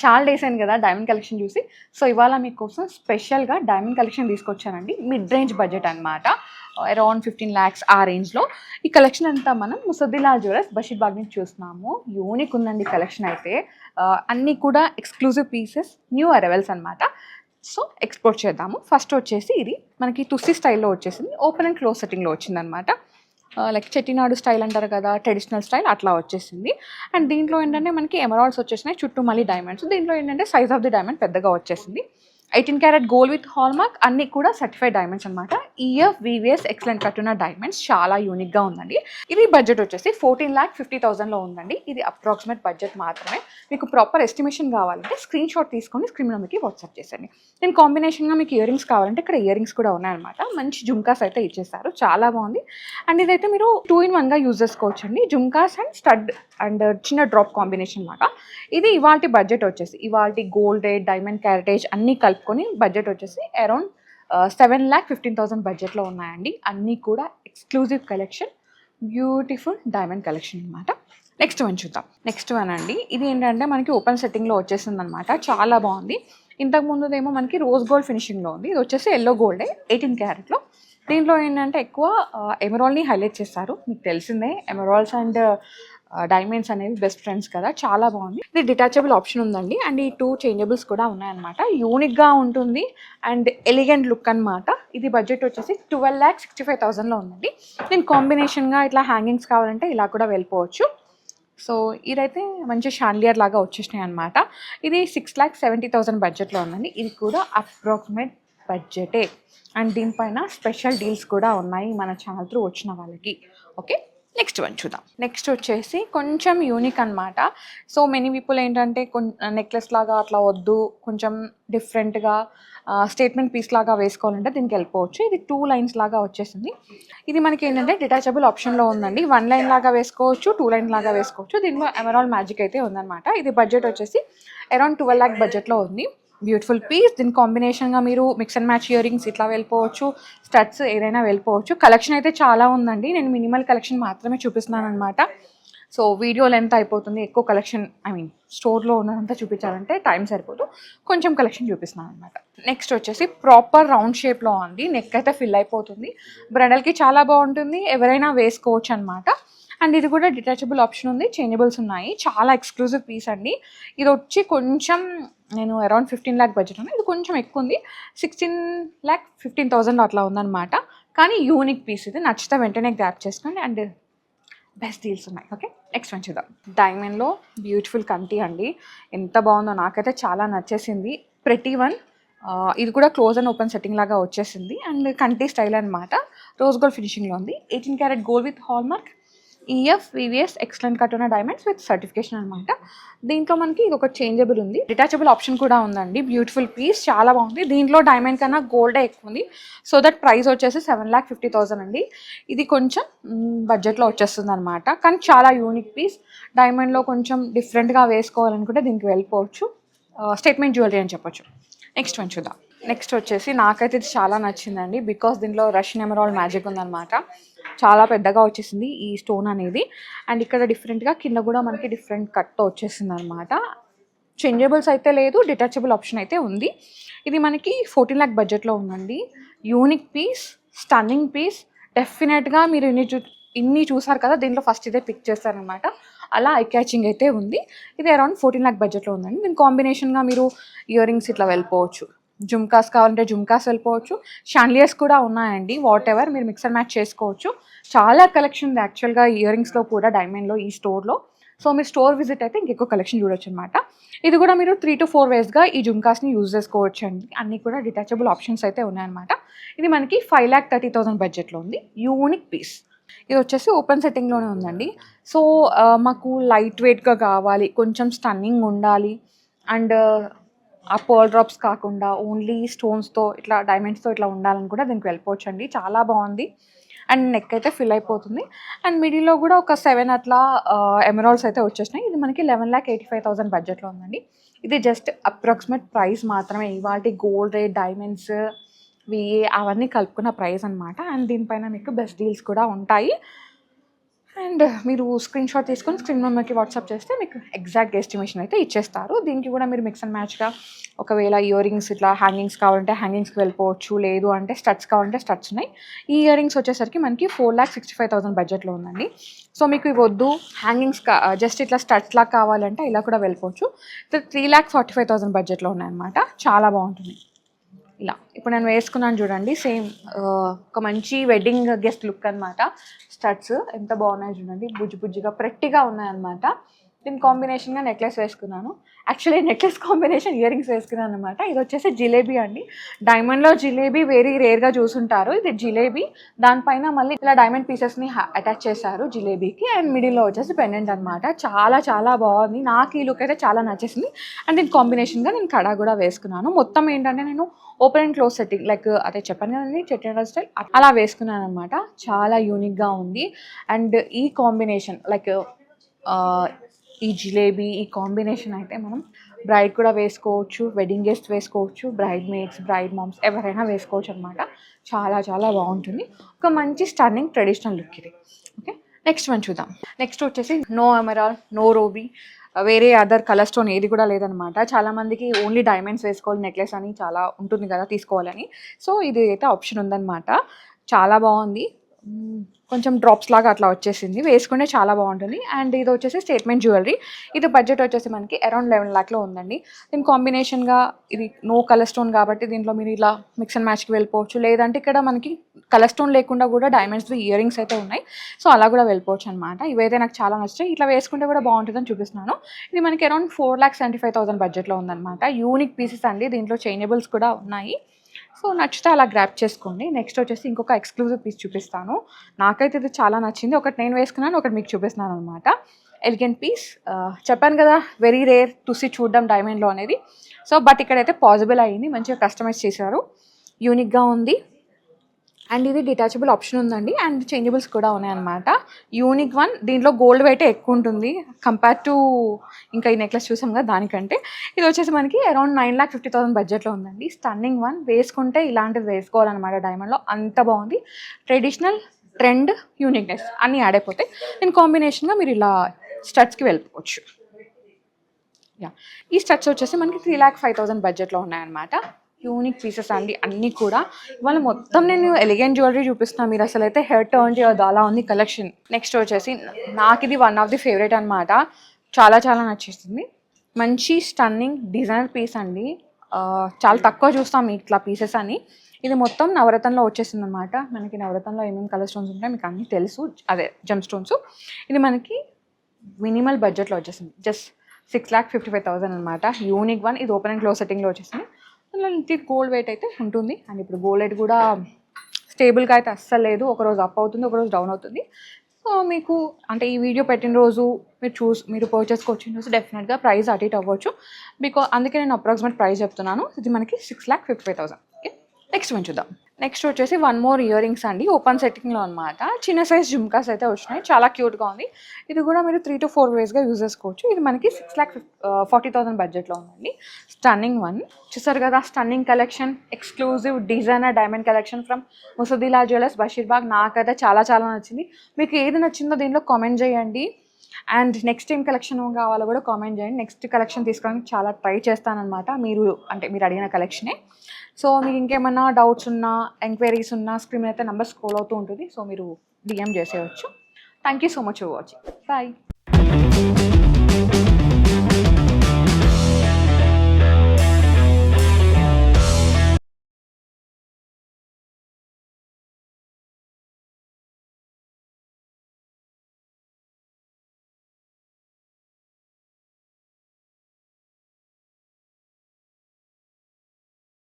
చాలా డేస్ అయింది కదా డైమండ్ కలెక్షన్ చూసి. సో ఇవాళ మీకోసం స్పెషల్గా డైమండ్ కలెక్షన్ తీసుకొచ్చానండి. మిడ్ రేంజ్ బడ్జెట్ అనమాట, అరౌండ్ 15 lakhs ఆ రేంజ్లో. ఈ కలెక్షన్ అంతా మనం ముసద్దిలాల్ జ్యువెలర్స్ బషీర్బాగ్ నుంచి చూస్తున్నాము. యూనిక్ ఉందండి కలెక్షన్ అయితే. అన్నీ కూడా ఎక్స్క్లూజివ్ పీసెస్, న్యూ అరైవల్స్ అనమాట. సో ఎక్స్పోర్ట్ చేద్దాము. ఫస్ట్ వచ్చేసి ఇది మనకి తుస్సి స్టైల్లో వచ్చేసింది, ఓపెన్ అండ్ క్లోజ్ సెట్టింగ్లో వచ్చిందనమాట. లైక్ చెట్టినాడు స్టైల్ అంటారు కదా, ట్రెడిషనల్ స్టైల్ అట్లా వచ్చేసింది. అండ్ దీంట్లో ఏంటంటే మనకి ఎమరాల్డ్స్ వచ్చేసినాయి, చుట్టూ మళ్ళీ డైమండ్స్. దీంట్లో ఏంటంటే సైజ్ ఆఫ్ ది డైమండ్ పెద్దగా వచ్చేసింది. 18 carat gold with hall mark, అన్ని కూడా సర్టిఫైడ్ డైమండ్స్ అనమాట. ఈఎఫ్ వివిఎస్ ఎక్సలెంట్ కట్టున్న డైమండ్స్, చాలా యూనిక్గా ఉందండి. ఇది బడ్జెట్ వచ్చేసి 14,50,000లో ఉందండి. ఇది అప్రాక్సిమేట్ బడ్జెట్ మాత్రమే. మీకు ప్రాపర్ ఎస్టిమేషన్ కావాలంటే స్క్రీన్ షాట్ తీసుకొని స్క్రీన్ మీదకి వాట్సాప్ చేసేయండి. నేను కాంబినేషన్గా మీకు ఇయర్ రింగ్స్ కావాలంటే ఇక్కడ ఇయర్ రింగ్స్ కూడా ఉన్నాయన్నమాట. మంచి జుమ్కాస్ అయితే ఇచ్చేసారు, చాలా బాగుంది. అండ్ ఇదైతే మీరు 2-in-1గా యూజ్ చేసుకోవచ్చండి. జుమ్కాస్ అండ్ స్టడ్ అండ్ చిన్న డ్రాప్ కాంబినేషన్ లాగా. ఇది ఇవాల్టి బడ్జెట్ వచ్చేసి, ఇవాల్టి గోల్డ్ రేట్, డైమండ్ క్యారెటేజ్ అన్నీ కలుపుకొని బడ్జెట్ వచ్చేసి అరౌండ్ 7,15,000 బడ్జెట్లో ఉన్నాయండి. అన్నీ కూడా exclusive collection, beautiful diamond collection అనమాట. నెక్స్ట్ వన్ చూద్దాం. నెక్స్ట్ వన్ అండి, ఇది ఏంటంటే మనకి ఓపెన్ సెట్టింగ్లో వచ్చేసింది అనమాట. చాలా బాగుంది. ఇంతకు ముందుదేమో మనకి రోజ్ గోల్డ్ ఫినిషింగ్లో ఉంది. ఇది వచ్చేసి ఎల్లో గోల్డే, 18 క్యారెట్లో. దీంట్లో ఏంటంటే ఎక్కువ ఎమరాల్డ్ని హైలైట్ చేస్తారు. మీకు తెలిసిందే ఎమరాల్డ్స్ అండ్ డైమండ్స్ అనేవి బెస్ట్ ఫ్రెండ్స్ కదా. చాలా బాగుంది. ఇది డిటాచబుల్ ఆప్షన్ ఉందండి. అండ్ ఈ 2 చేంజబుల్స్ కూడా ఉన్నాయన్నమాట. యూనిక్గా ఉంటుంది అండ్ ఎలిగెంట్ లుక్ అనమాట. ఇది బడ్జెట్ వచ్చేసి 12,65,000లో ఉందండి. నేను కాంబినేషన్గా ఇట్లా హ్యాంగింగ్స్ కావాలంటే ఇలా కూడా వెళ్ళిపోవచ్చు. సో ఇదైతే మంచి షాండియర్ లాగా వచ్చేసినాయి అనమాట. ఇది 6,70,000 బడ్జెట్లో ఉందండి. ఇది కూడా అప్రాక్సిమేట్ బడ్జెటే. అండ్ దీనిపైన స్పెషల్ డీల్స్ కూడా ఉన్నాయి మన ఛానల్ త్రూ వచ్చిన వాళ్ళకి. ఓకే, నెక్స్ట్ వన్ చూద్దాం. నెక్స్ట్ వచ్చేసి కొంచెం యూనిక్ అనమాట. సో మెనీ పీపుల్ ఏంటంటే నెక్లెస్ లాగా అట్లా వద్దు, కొంచెం డిఫరెంట్గా స్టేట్మెంట్ పీస్ లాగా వేసుకోవాలంటే దీనికి వెళ్ళిపోవచ్చు. ఇది 2 lines లాగా వచ్చేసింది. ఇది మనకి ఏంటంటే డిటాచబుల్ ఆప్షన్లో ఉందండి. 1 line లాగా వేసుకోవచ్చు, 2 line లాగా వేసుకోవచ్చు. దీనిలో ఎమరాల్డ్ మ్యాజిక్ అయితే ఉందన్నమాట. ఇది బడ్జెట్ వచ్చేసి అరౌండ్ 12 lakh బడ్జెట్లో ఉంది. Beautiful piece. దీని కాంబినేషన్గా మీరు mix and match ear rings ఇట్లా వెళ్ళిపోవచ్చు, స్టడ్స్ ఏదైనా వెళ్ళిపోవచ్చు. కలెక్షన్ అయితే చాలా ఉందండి. నేను మినిమల్ కలెక్షన్ మాత్రమే చూపిస్తున్నాను అనమాట. సో వీడియో లెంత్ అయిపోతుంది. ఎక్కువ కలెక్షన్ స్టోర్లో ఉన్నదంతా చూపించాలంటే టైం సరిపోదు. కొంచెం కలెక్షన్ చూపిస్తున్నాను అనమాట. నెక్స్ట్ వచ్చేసి ప్రాపర్ రౌండ్ షేప్లో ఉంది. నెక్ అయితే ఫిల్ అయిపోతుంది. బ్రైడల్కి చాలా బాగుంటుంది, ఎవరైనా వేసుకోవచ్చు అనమాట. అండ్ ఇది కూడా డిటాచబుల్ ఆప్షన్ ఉంది, చేంజబుల్స్ ఉన్నాయి. చాలా ఎక్స్క్లూజివ్ పీస్ అండి. ఇది వచ్చి కొంచెం నేను అరౌండ్ 15 lakh బడ్జెట్ ఉంది. ఇది కొంచెం ఎక్కువ ఉంది, 16,15,000 అట్లా ఉందన్నమాట. కానీ యూనిక్ పీస్. ఇది నచ్చితే వెంటనే గ్రాప్ చేసుకోండి. అండ్ బెస్ట్ డీల్స్ ఉన్నాయి. ఓకే, నెక్స్ట్ వన్ చూద్దాం. డైమండ్లో బ్యూటిఫుల్ కంటి అండి. ఎంత బాగుందో, నాకైతే చాలా నచ్చేసింది. ప్రతి వన్. ఇది కూడా క్లోజ్ అండ్ ఓపెన్ సెట్టింగ్ లాగా వచ్చేసింది. అండ్ కంటి స్టైల్ అనమాట. రోజ్ గోల్డ్ ఫినిషింగ్లో ఉంది. 18 carat gold with hallmark, EF VVS excellent కట్టున్న డైమండ్స్ విత్ సర్టిఫికేషన్ అనమాట. దీంట్లో మనకి ఇది ఒక చేంజబుల్ ఉంది, డిటాచబుల్ ఆప్షన్ కూడా ఉందండి. బ్యూటిఫుల్ పీస్, చాలా బాగుంది. దీంట్లో డైమండ్ కన్నా గోల్డే ఎక్కువ ఉంది. సో దట్ ప్రైస్ వచ్చేసి 7,50,000 అండి. ఇది కొంచెం బడ్జెట్లో వచ్చేస్తుంది అనమాట. కానీ చాలా యూనిక్ పీస్. డైమండ్లో కొంచెం డిఫరెంట్గా వేసుకోవాలనుకుంటే దీనికి వెళ్ళిపోవచ్చు. స్టేట్మెంట్ జ్యువెలరీ అని చెప్పొచ్చు. నెక్స్ట్ వన్ చూద్దాం. నెక్స్ట్ వచ్చేసి నాకైతే ఇది చాలా నచ్చిందండి. బికాస్ దీంట్లో రష్యన్ ఎమరాల్డ్ మ్యాజిక్ ఉందన్నమాట. చాలా పెద్దగా వచ్చేసింది ఈ స్టోన్ అనేది. అండ్ ఇక్కడ డిఫరెంట్గా కింద కూడా మనకి డిఫరెంట్ కట్తో వచ్చేసింది అనమాట. చేంజబుల్స్ అయితే లేదు, డిటాచబుల్ ఆప్షన్ అయితే ఉంది. ఇది మనకి 14 lakh బడ్జెట్లో ఉందండి. Unique piece, stunning piece. డెఫినెట్గా మీరు ఇన్ని చూసారు కదా, దీంట్లో ఫస్ట్ ఇదే పిక్ చేస్తారనమాట. అలా ఐ క్యాచింగ్ అయితే ఉంది. ఇది అరౌండ్ 14 lakh బడ్జెట్లో ఉందండి. దీని కాంబినేషన్గా మీరు ఇయర్ రింగ్స్ ఇట్లా వెళ్ళిపోవచ్చు, జుమ్కాస్ కావాలంటే జుమ్కాస్ వెళ్ళిపోవచ్చు, షాండ్లియర్స్ కూడా ఉన్నాయండి. వాట్ ఎవర్ మీరు మిక్స్ అండ్ మ్యాచ్ చేసుకోవచ్చు. చాలా కలెక్షన్ ఉంది యాక్చువల్గా ఇయర్ రింగ్స్లో కూడా డైమండ్లో ఈ స్టోర్లో. సో మీరు స్టోర్ విజిట్ అయితే ఇంకెక్కువ కలెక్షన్ చూడొచ్చు అనమాట. ఇది కూడా మీరు 3 to 4 waysగా ఈ జుమ్కాస్ని యూజ్ చేసుకోవచ్చు అండి. అన్నీ కూడా డిటాచబుల్ ఆప్షన్స్ అయితే ఉన్నాయన్నమాట. ఇది మనకి 5,30,000 బడ్జెట్లో ఉంది. Unique piece. ఇది వచ్చేసి ఓపెన్ సెట్టింగ్లోనే ఉందండి. సో మాకు లైట్ వెయిట్గా కావాలి, కొంచెం స్టన్నింగ్ ఉండాలి, అండ్ ఆ పర్ల్ డ్రాప్స్ కాకుండా ఓన్లీ స్టోన్స్తో ఇట్లా డైమండ్స్తో ఇట్లా ఉండాలని కూడా దీనికి వెళ్ళిపోవచ్చు అండి. చాలా బాగుంది. అండ్ నెక్ అయితే ఫిల్ అయిపోతుంది. అండ్ మిడిల్లో కూడా ఒక 7 అట్లా ఎమరాల్డ్స్ అయితే వచ్చేసినాయి. ఇది మనకి 11,85,000 బడ్జెట్లో ఉందండి. ఇది జస్ట్ అప్రాక్సిమేట్ ప్రైస్ మాత్రమే. ఇవాళ గోల్డ్ రేట్, డైమండ్స్, అవన్నీ కలుపుకున్న ప్రైస్ అనమాట. అండ్ దీనిపైన మీకు బెస్ట్ డీల్స్ కూడా ఉంటాయి. అండ్ మీరు స్క్రీన్ షాట్ తీసుకొని స్క్రీన్ నెంబర్కి వాట్సాప్ చేస్తే మీకు ఎగ్జాక్ట్ ఎస్టిమేషన్ అయితే ఇచ్చేస్తారు. దీనికి కూడా మీరు మిక్స్ అండ్ మ్యాచ్గా ఒకవేళ ఇయర్ రింగ్స్ ఇట్లా హ్యాంగింగ్స్ కావాలంటే హ్యాంగింగ్స్కి వెళ్ళిపోవచ్చు, లేదు అంటే స్టడ్స్ కావాలంటే స్టడ్స్ ఉన్నాయి. ఈ ఇయర్ రింగ్స్ వచ్చేసరికి మనకి 4,65,000 బడ్జెట్లో ఉందండి. సో మీకు ఇవి వద్దు, హ్యాంగింగ్స్ జస్ట్ ఇట్లా స్టడ్స్ లాగా కావాలంటే ఇలా కూడా వెళ్ళిపోవచ్చు. 3,45,000 బడ్జెట్లో ఉన్నాయన్నమాట. చాలా బాగుంటుంది. ఇలా ఇప్పుడు నేను వేసుకున్నాను చూడండి, సేమ్ ఒక మంచి వెడ్డింగ్ గెస్ట్ లుక్ అనమాట. స్టడ్స్ ఎంత బాగున్నాయి చూడండి, బుజ్జి బుజ్జిగా ప్రెట్టిగా ఉన్నాయన్నమాట. దీని కాంబినేషన్గా నెక్లెస్ వేసుకున్నాను. Actually necklace combination ear rings వేసుకున్నాను అనమాట. ఇది వచ్చేసి జిలేబీ అండి. డైమండ్లో జిలేబీ వెరీ రేర్గా చూసుంటారు. ఇది జిలేబీ, దానిపైన మళ్ళీ ఇలా డైమండ్ పీసెస్ని అటాచ్ చేశారు జిలేబీకి. అండ్ మిడిల్లో వచ్చేసి పెండెంట్ అనమాట. చాలా చాలా బాగుంది. నాకు ఈ లుక్ అయితే చాలా నచ్చేసింది. అండ్ దీని కాంబినేషన్గా నేను కడా కూడా వేసుకున్నాను. మొత్తం ఏంటంటే నేను open and close setting, like అదే చెప్పాను కదండి చెట్టినాడ స్టైల్, అలా వేసుకున్నాను అనమాట. చాలా యూనిక్గా ఉంది. అండ్ ఈ కాంబినేషన్ లైక్ ఈ జిలేబీ ఈ కాంబినేషన్ అయితే మనం బ్రైడ్ కూడా వేసుకోవచ్చు, వెడ్డింగ్ గెస్ట్ వేసుకోవచ్చు, బ్రైడ్ మేడ్స్, బ్రైడ్ మామ్స్ ఎవరైనా వేసుకోవచ్చు అనమాట. చాలా చాలా బాగుంటుంది. ఒక మంచి స్టన్నింగ్ ట్రెడిషనల్ లుక్ ఇది. ఓకే, నెక్స్ట్ మనం చూద్దాం. నెక్స్ట్ వచ్చేసి నో ఎమరాల్డ్, నో రూబీ, వేరే అదర్ కలర్ స్టోన్ ఏది కూడా లేదనమాట. చాలామందికి ఓన్లీ డైమండ్స్ వేసుకోవాలి నెక్లెస్ అని చాలా ఉంటుంది కదా తీసుకోవాలని. సో ఇది అయితే ఆప్షన్ ఉందన్నమాట. చాలా బాగుంది. కొంచెం డ్రాప్స్ లాగా అట్లా వచ్చేసింది, వేసుకుంటే చాలా బాగుంటుంది. అండ్ ఇది వచ్చేసి స్టేట్మెంట్ జ్యువెలరీ. ఇది బడ్జెట్ వచ్చేసి మనకి అరౌండ్ 11 lakhలో ఉందండి. దీని కాంబినేషన్గా ఇది నో కలర్ స్టోన్ కాబట్టి దీంట్లో మీరు ఇలా మిక్స్ అండ్ మ్యాచ్కి వెళ్ళిపోవచ్చు, లేదంటే ఇక్కడ మనకి కలర్ స్టోన్ లేకుండా కూడా డైమండ్స్ ఇయర్ రింగ్స్ అయితే ఉన్నాయి. సో అలా కూడా వెళ్ళిపోవచ్చు అనమాట. ఇవైతే నాకు చాలా నచ్చాయి. ఇట్లా వేసుకుంటే కూడా బాగుంటుందని చూపిస్తున్నాను. ఇది మనకి అరౌండ్ 4,75,000 బడ్జెట్లో ఉందన్నమాట. యూనిక్ పీసెస్ అండి, దీంట్లో చైనబుల్స్ కూడా ఉన్నాయి. సో నచ్చితే అలా గ్రాప్ చేసుకోండి. నెక్స్ట్ వచ్చేసి ఇంకొక ఎక్స్క్లూజివ్ పీస్ చూపిస్తాను. నాకైతే ఇది చాలా నచ్చింది. ఒకటి నేను వేసుకున్నాను, ఒకటి మీకు చూపిస్తున్నాను అనమాట. Elegant piece. చెప్పాను కదా వెరీ రేర్ టుసి చూడడం డైమండ్లో అనేది. సో బట్ ఇక్కడైతే పాసిబుల్ అయ్యింది, మంచిగా కస్టమైజ్ చేశారు, యూనిక్గా ఉంది. అండ్ ఇది డిటాచబుల్ ఆప్షన్ ఉందండి. అండ్ చేంజబుల్స్ కూడా ఉన్నాయన్నమాట. Unique one. దీంట్లో గోల్డ్ వెయిట్ ఎక్కువ ఉంటుంది కంపేర్ టు ఇంకా ఈ నెక్లెస్ చూసాం కదా దానికంటే. ఇది వచ్చేసి మనకి అరౌండ్ 9,50,000 బడ్జెట్లో ఉందండి. Stunning one. వేసుకుంటే ఇలాంటిది వేసుకోవాలన్నమాట డైమండ్లో. అంత బాగుంది. ట్రెడిషనల్, ట్రెండ్, యూనిక్నెస్ అన్నీ యాడ్ అయిపోతాయి. దీని కాంబినేషన్గా మీరు ఇలా స్టడ్స్కి వెళ్ళిపోవచ్చు. యా, ఈ స్టడ్స్ వచ్చేసి మనకి 3,05,000 బడ్జెట్లో ఉన్నాయన్నమాట. యూనిక్ పీసెస్ అండి అన్నీ కూడా. ఇవాళ మొత్తం నేను ఎలిగెంట్ జ్యువెలరీ చూపిస్తున్నాను, మీరు అసలు అయితే హెడ్ టర్న్ చేయొద్దు, అలా ఉంది కలెక్షన్. నెక్స్ట్ వచ్చేసి నాకు ఇది వన్ ఆఫ్ ది ఫేవరెట్ అనమాట. చాలా చాలా నచ్చేస్తుంది. మంచి స్టన్నింగ్ డిజైనర్ పీస్ అండి. చాలా తక్కువ చూస్తాం ఇట్లా పీసెస్ అని. ఇది మొత్తం నవరత్నంలో వచ్చేసింది అనమాట. మనకి నవరత్నంలో ఏమేమి కలర్ స్టోన్స్ ఉంటాయో మీకు అన్నీ తెలుసు, అదే జెమ్ స్టోన్స్. ఇది మనకి మినిమల్ బడ్జెట్లో వచ్చేసింది. జస్ట్ 6,55,000 అనమాట. Unique one. ఇది ఓపెన్ అండ్ క్లోజ్ సెట్టింగ్లో వచ్చేసింది. ఇది గోల్డ్ వెయిట్ అయితే ఉంటుంది. అండ్ ఇప్పుడు గోల్డ్ వెయిట్ కూడా స్టేబుల్గా అయితే అస్సలు లేదు, ఒకరోజు అప్ అవుతుంది, ఒకరోజు డౌన్ అవుతుంది. సో మీకు అంటే ఈ వీడియో పెట్టిన రోజు మీరు పర్చేస్కి వచ్చిన రోజు డెఫినెట్గా ప్రైస్ అటు ఇటు అవ్వచ్చు. అందుకే నేను అప్రాక్సిమేట్ ప్రైస్ చెప్తున్నాను. ఇది మనకి 6,55,000. ఓకే, నెక్స్ట్ మనం చూద్దాం. నెక్స్ట్ వచ్చేసి వన్ మోర్ ఇయర్ రింగ్స్ అండి, ఓపెన్ సెట్టింగ్లో అనమాట. చిన్న సైజ్ జుమ్కాస్ అయితే వచ్చినాయి, చాలా క్యూట్గా ఉంది. ఇది కూడా మీరు 3 to 4 వేస్గా యూజ్ చేసుకోవచ్చు. ఇది మనకి 6,40,000 బడ్జెట్లో ఉందండి. Stunning one. చూసారు కదా, stunning collection, exclusive designer diamond collection from Musaddilal jewellers, Basheerbagh. నాకైతే చాలా చాలా నచ్చింది. మీకు ఏది నచ్చిందో దీంట్లో కామెంట్ చేయండి. అండ్ నెక్స్ట్ ఏం కలెక్షన్ కావాలో కూడా కామెంట్ చేయండి. నెక్స్ట్ కలెక్షన్ తీసుకోవడానికి చాలా ట్రై చేస్తానన్నమాట. మీరు అడిగిన కలెక్షనే. సో మీకు ఇంకేమన్నా డౌట్స్ ఉన్నా, ఎంక్వైరీస్ ఉన్నా, స్క్రీన్ అయితే నెంబర్ స్క్రోల్ అవుతూ ఉంటుంది. సో మీరు డిఎం చేసేయచ్చు. Thank you so much for watching. Bye.